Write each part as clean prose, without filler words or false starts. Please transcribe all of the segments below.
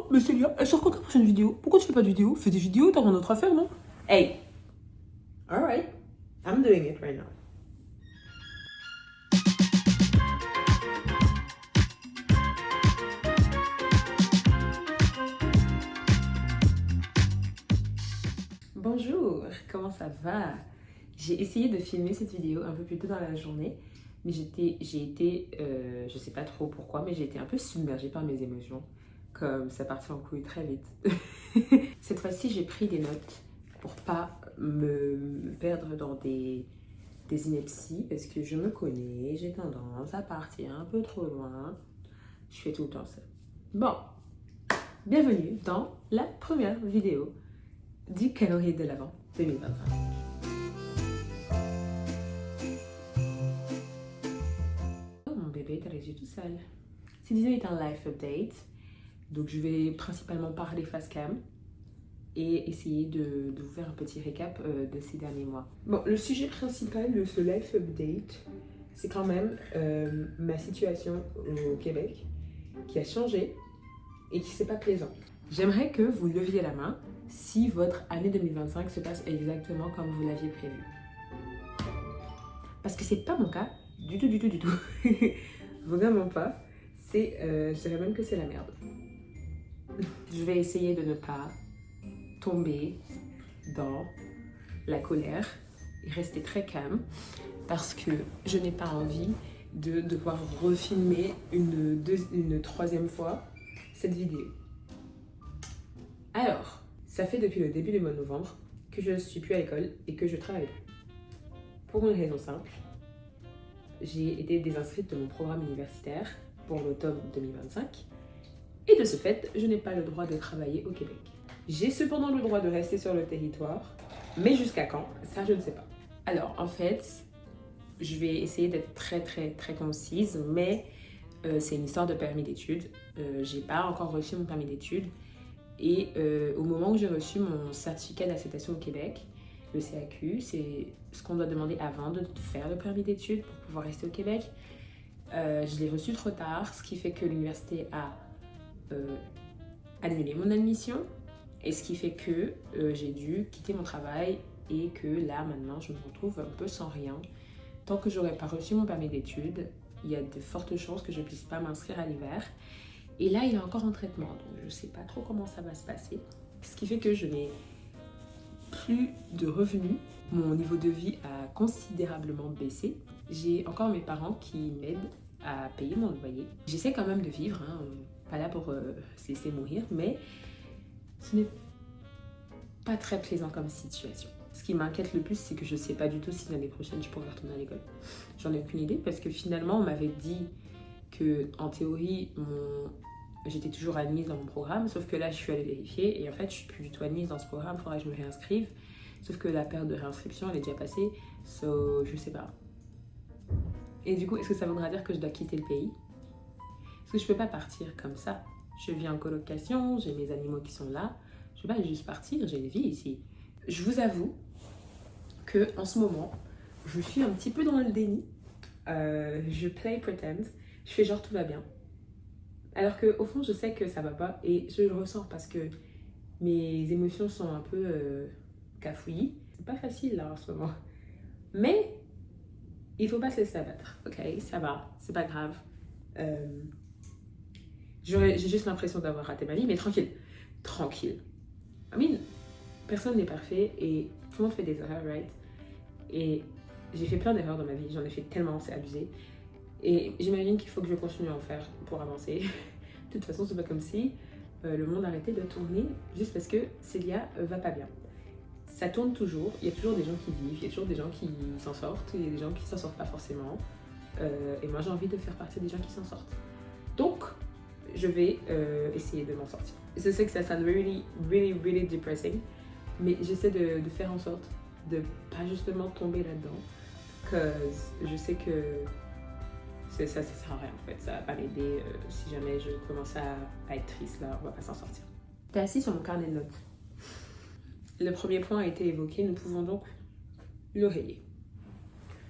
mais Célia, elle sort quand ta prochaine vidéo? Pourquoi tu fais pas de vidéo? Fais des vidéos, t'as rien d'autre à faire, non? Hey, all right, I'm doing it right now. Bonjour, comment ça va? J'ai essayé de filmer cette vidéo un peu plus tôt dans la journée, mais je sais pas trop pourquoi, mais j'ai été un peu submergée par mes émotions, comme ça partait en couille très vite. Cette fois-ci, j'ai pris des notes pour pas me perdre dans des inepties, parce que je me connais, j'ai tendance à partir un peu trop loin. Je fais tout le temps ça. Bon, bienvenue dans la première vidéo du calendrier de l'Avent 2025. Oh, mon bébé, t'as les yeux tout sales. Cette vidéo est un life update, donc je vais principalement parler face cam et essayer de vous faire un petit récap de ces derniers mois. Bon, le sujet principal de ce life update, c'est quand même ma situation au Québec qui a changé et qui c'est pas plaisant. J'aimerais que vous leviez la main si votre année 2025 se passe exactement comme vous l'aviez prévu. Parce que c'est pas mon cas, du tout. Vraiment pas. Je dirais même que c'est la merde. Je vais essayer de ne pas tomber dans la colère et rester très calme parce que je n'ai pas envie de devoir refilmer une troisième fois cette vidéo. Alors, ça fait depuis le début du mois de novembre que je ne suis plus à l'école et que je travaille. Pour une raison simple, j'ai été désinscrite de mon programme universitaire pour l'automne 2025 et de ce fait, je n'ai pas le droit de travailler au Québec. J'ai cependant le droit de rester sur le territoire, mais jusqu'à quand? Ça, je ne sais pas. Alors, en fait, je vais essayer d'être très concise, mais c'est une histoire de permis d'études. J'ai pas encore reçu mon permis d'études. Et au moment où j'ai reçu mon certificat d'acceptation au Québec, le CAQ, c'est ce qu'on doit demander avant de faire le permis d'études pour pouvoir rester au Québec. Je l'ai reçu trop tard, ce qui fait que l'université a annulé mon admission et ce qui fait que j'ai dû quitter mon travail et que là, maintenant, je me retrouve un peu sans rien. Tant que j'aurais pas reçu mon permis d'études, il y a de fortes chances que je puisse pas m'inscrire à l'hiver. Et là, il est encore en traitement, donc je ne sais pas trop comment ça va se passer. Ce qui fait que je n'ai plus de revenus. Mon niveau de vie a considérablement baissé. J'ai encore mes parents qui m'aident à payer mon loyer. J'essaie quand même de vivre, hein, pas là pour se laisser mourir, mais ce n'est pas très plaisant comme situation. Ce qui m'inquiète le plus, c'est que je ne sais pas du tout si l'année prochaine je pourrai retourner à l'école. J'en ai aucune idée parce que finalement, on m'avait dit que en théorie, j'étais toujours admise dans mon programme, sauf que là, je suis allée vérifier et en fait, je suis plus du tout admise dans ce programme, il faudrait que je me réinscrive. Sauf que la période de réinscription, elle est déjà passée, je sais pas. Et du coup, est-ce que ça voudra dire que je dois quitter le pays? Parce que je peux pas partir comme ça. Je vis en colocation, j'ai mes animaux qui sont là, je peux pas juste partir, j'ai une vie ici. Je vous avoue que en ce moment, je suis un petit peu dans le déni. Je play pretend, je fais genre tout va bien. Alors qu'au fond, je sais que ça va pas et je le ressens parce que mes émotions sont un peu cafouillis. C'est pas facile là en ce moment. Mais il faut pas se laisser abattre, ok? Ça va, c'est pas grave. J'ai juste l'impression d'avoir raté ma vie, mais tranquille. I mean, personne n'est parfait et tout le monde fait des erreurs, right? Et j'ai fait plein d'erreurs dans ma vie, j'en ai fait tellement, c'est abusé. Et j'imagine qu'il faut que je continue à en faire pour avancer. De toute façon, c'est pas comme si le monde arrêtait de tourner juste parce que Célia va pas bien. Ça tourne toujours, il y a toujours des gens qui vivent, il y a toujours des gens qui s'en sortent, il y a des gens qui s'en sortent pas forcément. Et moi, j'ai envie de faire partie des gens qui s'en sortent. Donc, je vais essayer de m'en sortir. Je sais que ça sonne really depressing, mais j'essaie de faire en sorte de pas justement tomber là-dedans. Parce que je sais que ça sert à rien en fait, ça va pas m'aider si jamais je commence à être triste là, on va pas s'en sortir. T'es assis sur mon carnet de notes. Le premier point a été évoqué, nous pouvons donc le rayer.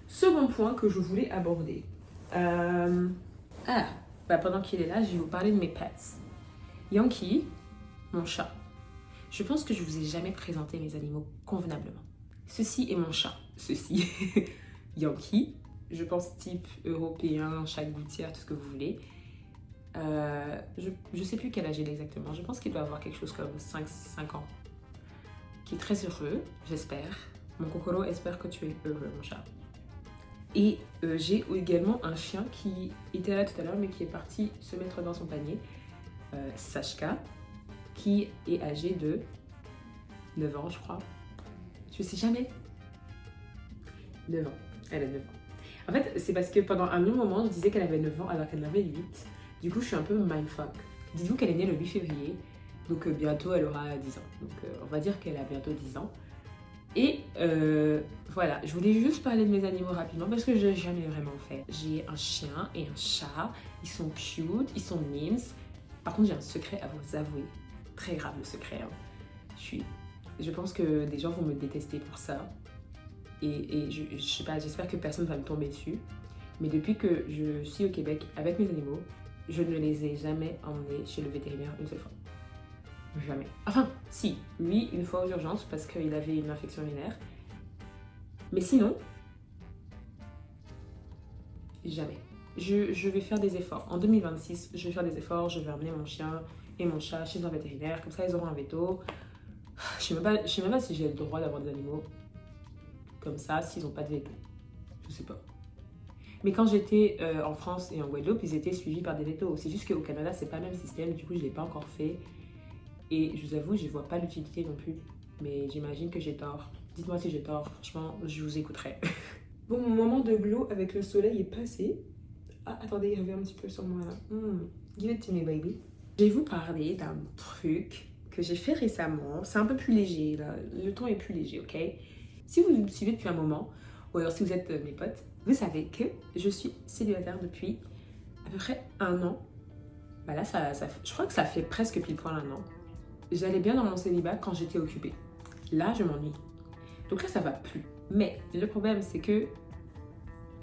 Second point que je voulais aborder. Pendant qu'il est là, je vais vous parler de mes pets. Yankee, mon chat. Je pense que je vous ai jamais présenté mes animaux convenablement. Ceci est mon chat. Ceci, Yankee. Je pense type européen, chat de gouttière, tout ce que vous voulez. Je sais plus quel âge il est exactement. Je pense qu'il doit avoir quelque chose comme 5 ans. Qui est très heureux, j'espère. Mon Kokoro espère que tu es heureux, mon chat. Et j'ai également un chien qui était là tout à l'heure, mais qui est parti se mettre dans son panier. Sashka, qui est âgée de 9 ans, je crois. Je sais jamais. 9 ans. Elle a 9 ans. En fait, c'est parce que pendant un long moment, je disais qu'elle avait 9 ans alors qu'elle en avait 8. Du coup, je suis un peu mindfuck. Dites-vous qu'elle est née le 8 février. Donc bientôt, elle aura 10 ans. Donc on va dire qu'elle a bientôt 10 ans. Et voilà, je voulais juste parler de mes animaux rapidement parce que je n'ai jamais vraiment fait. J'ai un chien et un chat. Ils sont cute, ils sont mimes. Par contre, j'ai un secret à vous avouer. Très grave le secret. Hein. Je pense que des gens vont me détester pour ça. Et je sais pas, j'espère que personne va me tomber dessus. Mais depuis que je suis au Québec avec mes animaux, je ne les ai jamais emmenés chez le vétérinaire une seule fois. Jamais. Enfin, si, lui, une fois aux urgences parce qu'il avait une infection urinaire. Mais sinon, jamais. Je vais faire des efforts. En 2026, je vais faire des efforts. Je vais emmener mon chien et mon chat chez un vétérinaire. Comme ça, ils auront un veto. Je sais même pas si j'ai le droit d'avoir des animaux comme ça s'ils n'ont pas de veto. Je sais pas. Mais quand j'étais en France et en Guadeloupe, ils étaient suivis par des vétos. C'est juste qu'au Canada, c'est pas le même système. Du coup, je l'ai pas encore fait. Et je vous avoue, je vois pas l'utilité non plus. Mais j'imagine que j'ai tort. Dites-moi si j'ai tort. Franchement, je vous écouterai. Bon, mon moment de glow avec le soleil est passé. Ah, attendez, il revient un petit peu sur moi là. Give it to me, baby. Je vais vous parler d'un truc que j'ai fait récemment. C'est un peu plus léger, là. Le ton est plus léger, ok? Si vous me suivez depuis un moment, ou alors si vous êtes mes potes, vous savez que je suis célibataire depuis à peu près 1 an. Bah là, je crois que ça fait presque pile poil 1 an. J'allais bien dans mon célibat quand j'étais occupée. Là, je m'ennuie. Donc là, ça va plus. Mais le problème, c'est que,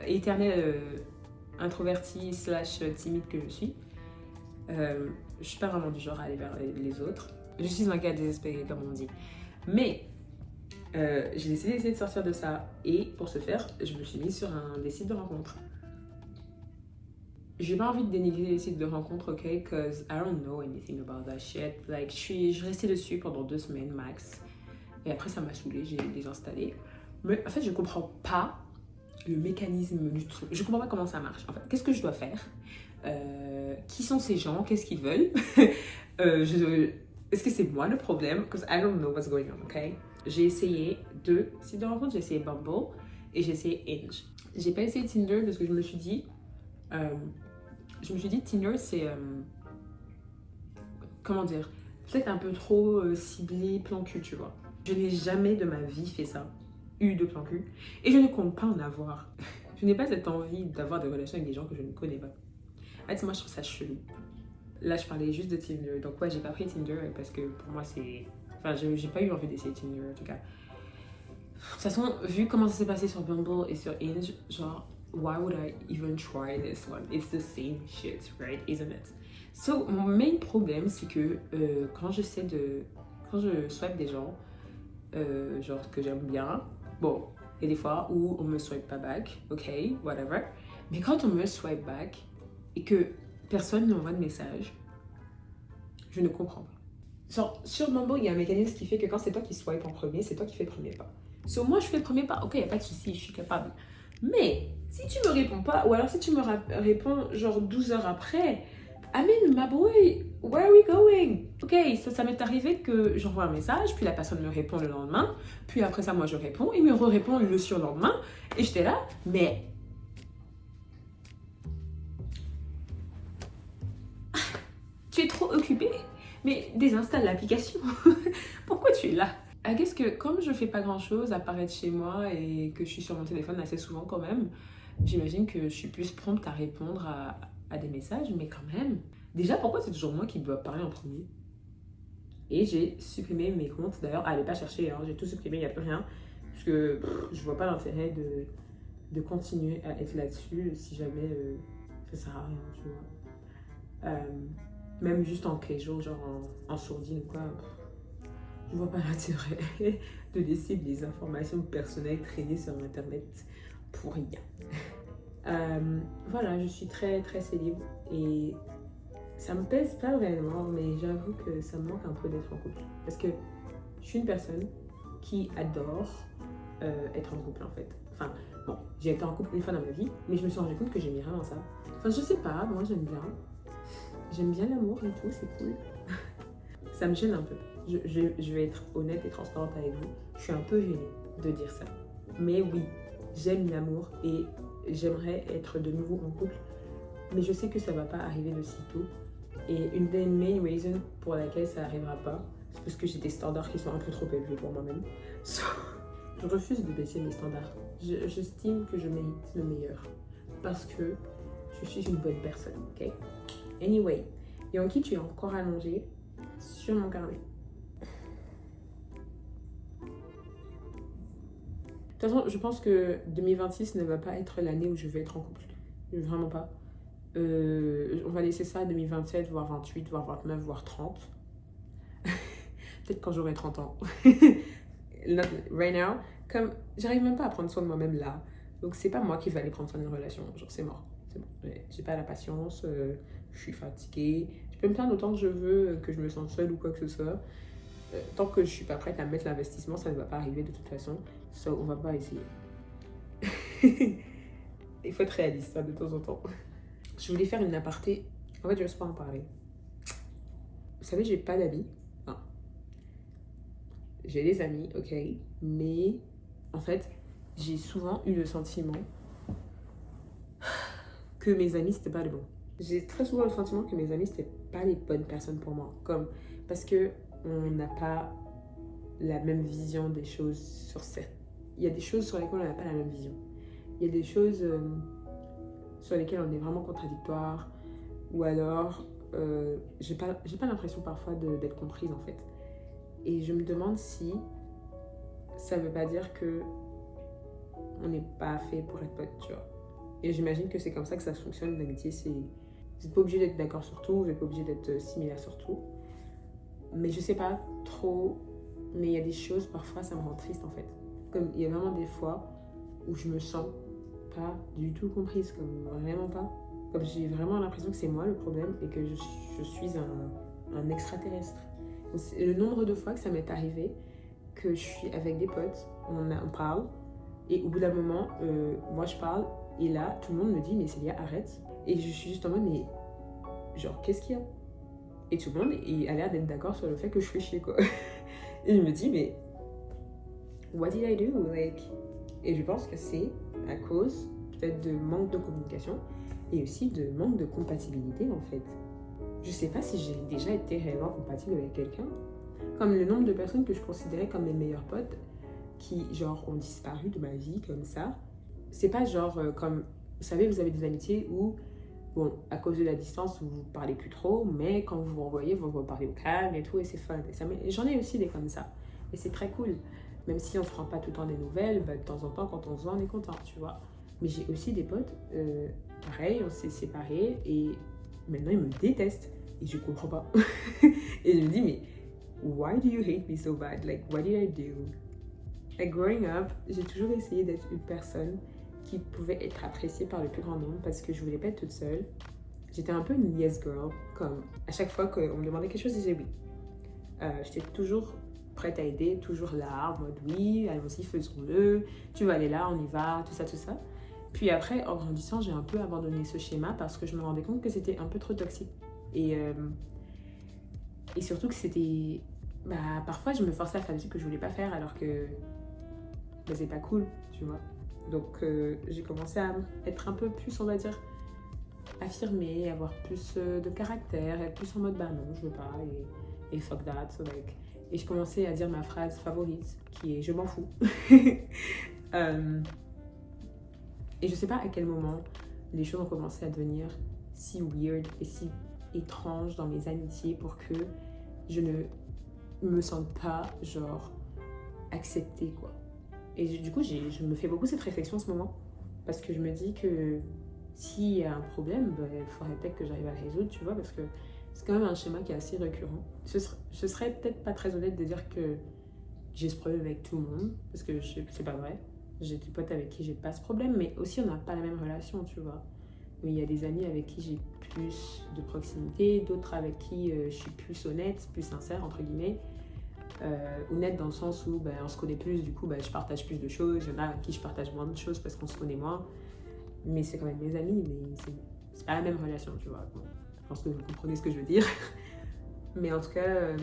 éternelle introvertie / timide que je suis pas vraiment du genre à aller vers les autres. Je suis un gars désespéré, comme on dit. Mais j'ai décidé d'essayer de sortir de ça. Et pour ce faire, je me suis mise sur des sites de rencontres. J'ai pas envie de dénigrer les sites de rencontres, ok? Cause I don't know anything about that shit. Like, je restais dessus pendant 2 semaines max. Et après, ça m'a saoulée, j'ai désinstallé. Mais en fait, je comprends pas le mécanisme du truc. Je comprends pas comment ça marche. En fait, qu'est-ce que je dois faire? Qui sont ces gens? Qu'est-ce qu'ils veulent? Est-ce que c'est moi le problème? Cause I don't know what's going on, ok? J'ai essayé 2 sites de rencontres. J'ai essayé Bumble et j'ai essayé Hinge. J'ai pas essayé Tinder parce que je me suis dit Tinder c'est comment dire, peut-être un peu trop ciblé plan cul, tu vois. Je n'ai jamais de ma vie fait ça, eu de plan cul, et je ne compte pas en avoir. Je n'ai pas cette envie d'avoir des relations avec des gens que je ne connais pas. En fait, moi je trouve ça chelou. Là je parlais juste de Tinder, donc ouais, j'ai pas pris Tinder parce que pour moi c'est, enfin j'ai pas eu envie d'essayer Tinder en tout cas. De toute façon, vu comment ça s'est passé sur Bumble et sur Hinge, genre why would I even try this one? It's the same shit, right? Isn't it? So, mon main problème, c'est que quand je swipe des gens, genre que j'aime bien, bon, il y a des fois où on me swipe pas back, ok, whatever. Mais quand on me swipe back et que personne n'envoie de message, je ne comprends pas. Genre, sur Bumble, il y a un mécanisme qui fait que quand c'est toi qui swipe en premier, c'est toi qui fais le premier pas. So, moi, je fais le premier pas, ok, il n'y a pas de souci, je suis capable. Mais si tu me réponds pas, ou alors si tu me réponds genre 12 heures après, I mean, my boy, where are we going? Ok, ça m'est arrivé que j'envoie un message, puis la personne me répond le lendemain, puis après ça, moi je réponds, il me répond le surlendemain, et j'étais là, mais... tu es trop occupé, mais désinstalle l'application. Pourquoi tu es là? I guess que comme je fais pas grand chose à part être chez moi et que je suis sur mon téléphone assez souvent quand même, j'imagine que je suis plus prompte à répondre à des messages, mais quand même. Déjà, pourquoi c'est toujours moi qui dois parler en premier? Et j'ai supprimé mes comptes. D'ailleurs, allez pas chercher, hein, j'ai tout supprimé, il n'y a plus rien. Parce que je vois pas l'intérêt de continuer à être là-dessus si jamais ça sert à rien, tu vois. Même juste en casual, genre en sourdine ou quoi, je vois pas l'intérêt de laisser des informations personnelles traîner sur internet pour rien. Voilà, je suis très très célib et ça me pèse pas vraiment, mais j'avoue que ça me manque un peu d'être en couple. Parce que je suis une personne qui adore être en couple en fait. Enfin, bon, j'ai été en couple une fois dans ma vie, mais je me suis rendu compte que j'aimais vraiment ça. Enfin, je sais pas, moi j'aime bien. J'aime bien l'amour et tout, c'est cool. Ça me gêne un peu. Je vais être honnête et transparente avec vous. Je suis un peu gênée de dire ça. Mais oui, j'aime l'amour et j'aimerais être de nouveau en couple. Mais je sais que ça va pas arriver de sitôt. Et une des main reasons pour laquelle ça n'arrivera pas, c'est parce que j'ai des standards qui sont un peu trop élevés pour moi-même. So, je refuse de baisser mes standards. J'estime que je mérite le meilleur. Parce que je suis une bonne personne, ok? Anyway, Yankee, tu es encore allongé sur mon carnet. De toute façon, je pense que 2026 ne va pas être l'année où je vais être en couple. Vraiment pas. On va laisser ça à 2027, voire 28, voire 29, voire 30. Peut-être quand j'aurai 30 ans. Right now, comme j'arrive même pas à prendre soin de moi-même là. Donc c'est pas moi qui vais aller prendre soin d'une relation. Genre c'est mort. C'est bon. J'ai pas la patience, je suis fatiguée. Je peux me plaindre autant que je veux, que je me sens seule ou quoi que ce soit. Tant que je suis pas prête à mettre l'investissement, ça ne va pas arriver de toute façon. So, on va pas essayer. Il faut être réaliste hein, de temps en temps. Je voulais faire une aparté. En fait, je n'ose pas en parler. Vous savez, j'ai pas d'amis. Enfin, j'ai des amis, ok. Mais en fait, j'ai souvent eu le sentiment que mes amis, c'était pas les bons. J'ai très souvent le sentiment que mes amis, c'était pas les bonnes personnes pour moi. Parce que on n'a pas la même vision des choses sur cette. Il y a des choses sur lesquelles on n'a pas la même vision. Il y a des choses sur lesquelles on est vraiment contradictoire. Ou alors, j'ai pas l'impression parfois d'être comprise en fait. Et je me demande si ça veut pas dire que on n'est pas fait pour être potes, tu vois. Et j'imagine que c'est comme ça que ça fonctionne l'amitié. Vous n'êtes pas obligé d'être d'accord sur tout, vous n'êtes pas obligé d'être similaire sur tout. Mais je sais pas trop, mais il y a des choses, parfois ça me rend triste en fait. Comme il y a vraiment des fois où je me sens pas du tout comprise, comme vraiment pas. Comme j'ai vraiment l'impression que c'est moi le problème et que je suis un extraterrestre. Le nombre de fois que ça m'est arrivé que je suis avec des potes, on parle, et au bout d'un moment, moi je parle, et là tout le monde me dit mais Célia arrête. Et je suis juste en mode mais genre qu'est-ce qu'il y a? Et tout le monde a l'air d'être d'accord sur le fait que je fais chier quoi. Et je me dis mais what did I do? Like... Et je pense que c'est à cause peut-être de manque de communication et aussi de manque de compatibilité en fait. Je sais pas si j'ai déjà été réellement compatible avec quelqu'un. Comme le nombre de personnes que je considérais comme mes meilleurs potes qui genre ont disparu de ma vie comme ça. C'est pas genre comme, vous savez, vous avez des amitiés où, bon, à cause de la distance, vous parlez plus trop, mais quand vous vous revoyez, vous reparlez au calme et tout, et c'est fun. Et j'en ai aussi des comme ça. Et c'est très cool. Même si on ne se prend pas tout le temps des nouvelles, bah, de temps en temps, quand on se voit, on est content, tu vois. Mais j'ai aussi des potes, pareil, on s'est séparés et maintenant ils me détestent. Et je comprends pas. Et je me dis, mais why do you hate me so bad? Like, what did I do? Like, growing up, j'ai toujours essayé d'être une personne qui pouvait être appréciée par le plus grand nombre parce que je voulais pas être toute seule. J'étais un peu une yes girl, comme à chaque fois qu'on me demandait quelque chose, je disais oui. J'étais toujours prête à aider, toujours là, en mode oui, allons-y, faisons-le, tu vas aller là, on y va, tout ça, tout ça. Puis après, en grandissant, j'ai un peu abandonné ce schéma parce que je me rendais compte que c'était un peu trop toxique. Et surtout que c'était... Bah, parfois, je me forçais à faire des trucs que je voulais pas faire alors que bah, c'est pas cool, tu vois. Donc, j'ai commencé à être un peu plus, on va dire, affirmée, avoir plus de caractère, être plus en mode bah non, je veux pas, et fuck that. So, like... Et je commençais à dire ma phrase favorite, qui est je m'en fous. Et je sais pas à quel moment les choses ont commencé à devenir si weird et si étrange dans mes amitiés pour que je ne me sente pas genre acceptée quoi. Et du coup je me fais beaucoup cette réflexion en ce moment parce que je me dis que s'il y a un problème, bah, il faudrait peut-être que j'arrive à le résoudre, tu vois, parce que j'ai l'impression que je suis C'est quand même un schéma qui est assez récurrent. Ce serait peut-être pas très honnête de dire que j'ai ce problème avec tout le monde, parce que c'est pas vrai. J'ai des potes avec qui j'ai pas ce problème, mais aussi on n'a pas la même relation, tu vois. Il y a des amis avec qui j'ai plus de proximité, d'autres avec qui je suis plus honnête, plus sincère, entre guillemets. Honnête dans le sens où on se connaît plus, du coup je partage plus de choses. Il y en a à qui je partage moins de choses parce qu'on se connaît moins. Mais c'est quand même mes amis, mais c'est pas la même relation, tu vois. Bon, je pense que vous comprenez ce que je veux dire. Mais en tout cas,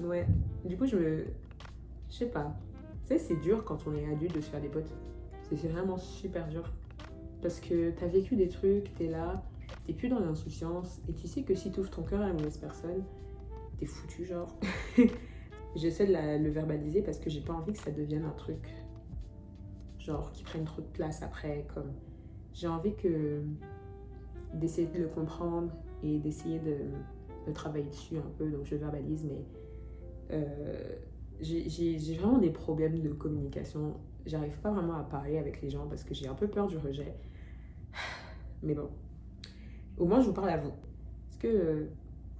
ouais. Du coup, je sais pas. Tu sais, c'est dur quand on est adulte de se faire des potes. C'est vraiment super dur. Parce que t'as vécu des trucs, t'es là, t'es plus dans l'insouciance. Et tu sais que si t'ouvres ton cœur à la mauvaise personne, t'es foutu, genre. J'essaie de le verbaliser parce que j'ai pas envie que ça devienne un truc, genre, qui prenne trop de place après. Comme j'ai envie d'essayer de le comprendre et d'essayer de travailler dessus un peu. Donc je verbalise, mais j'ai vraiment des problèmes de communication. J'arrive pas vraiment à parler avec les gens parce que j'ai un peu peur du rejet. Mais bon, au moins je vous parle à vous. Est-ce que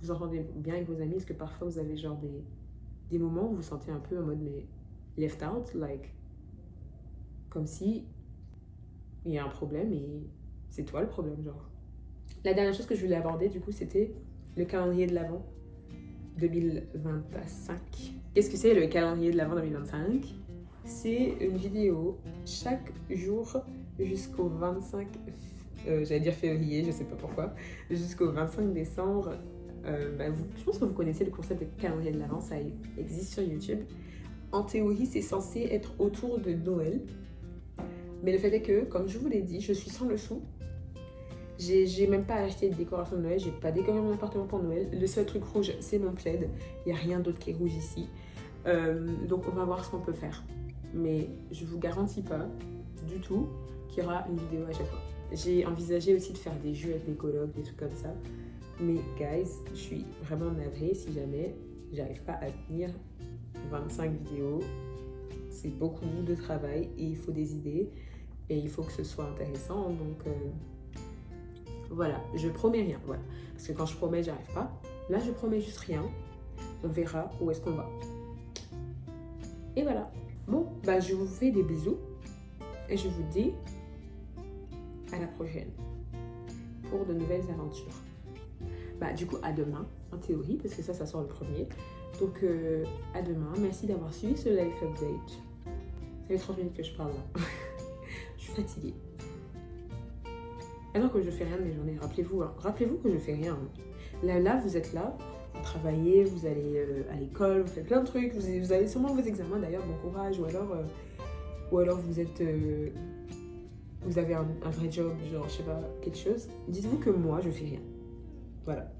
vous entendez bien avec vos amis? Est-ce que parfois vous avez genre des moments où vous vous sentez un peu en mode mais left out, like comme si il y a un problème et c'est toi le problème, genre. La dernière chose que je voulais aborder du coup c'était le calendrier de l'Avent 2025. Qu'est-ce que c'est le calendrier de l'Avent 2025? C'est une vidéo chaque jour jusqu'au 25, j'allais dire février, je sais pas pourquoi, jusqu'au 25 décembre. Je pense que vous connaissez le concept de calendrier de l'Avent, ça existe sur YouTube. En théorie, c'est censé être autour de Noël. Mais le fait est que, comme je vous l'ai dit, je suis sans le sou. J'ai même pas acheté de décoration de Noël, j'ai pas décoré mon appartement pour Noël. Le seul truc rouge, c'est mon plaid. Il n'y a rien d'autre qui est rouge ici. Donc on va voir ce qu'on peut faire. Mais je vous garantis pas du tout qu'il y aura une vidéo à chaque fois. J'ai envisagé aussi de faire des jeux avec mes colocs, des trucs comme ça. Mais guys, je suis vraiment navrée si jamais j'arrive pas à tenir 25 vidéos. C'est beaucoup de travail et il faut des idées et il faut que ce soit intéressant. Donc voilà, je promets rien. Voilà. Parce que quand je promets, j'arrive pas. Là, je promets juste rien. On verra où est-ce qu'on va. Et voilà. Bon, je vous fais des bisous et je vous dis à la prochaine pour de nouvelles aventures. Du coup, à demain, en théorie, parce que ça sort le premier. Donc, à demain. Merci d'avoir suivi ce live update. Ça fait 30 minutes que je parle là. Je suis fatiguée. Alors que je fais rien de mes journées, rappelez-vous. Hein. Rappelez-vous que je fais rien. Là, vous êtes là, vous travaillez, vous allez à l'école, vous faites plein de trucs. Vous avez sûrement vos examens d'ailleurs, bon courage. Ou alors vous êtes... vous avez un vrai job, genre, je sais pas, quelque chose. Dites-vous que moi, je fais rien. Voilà.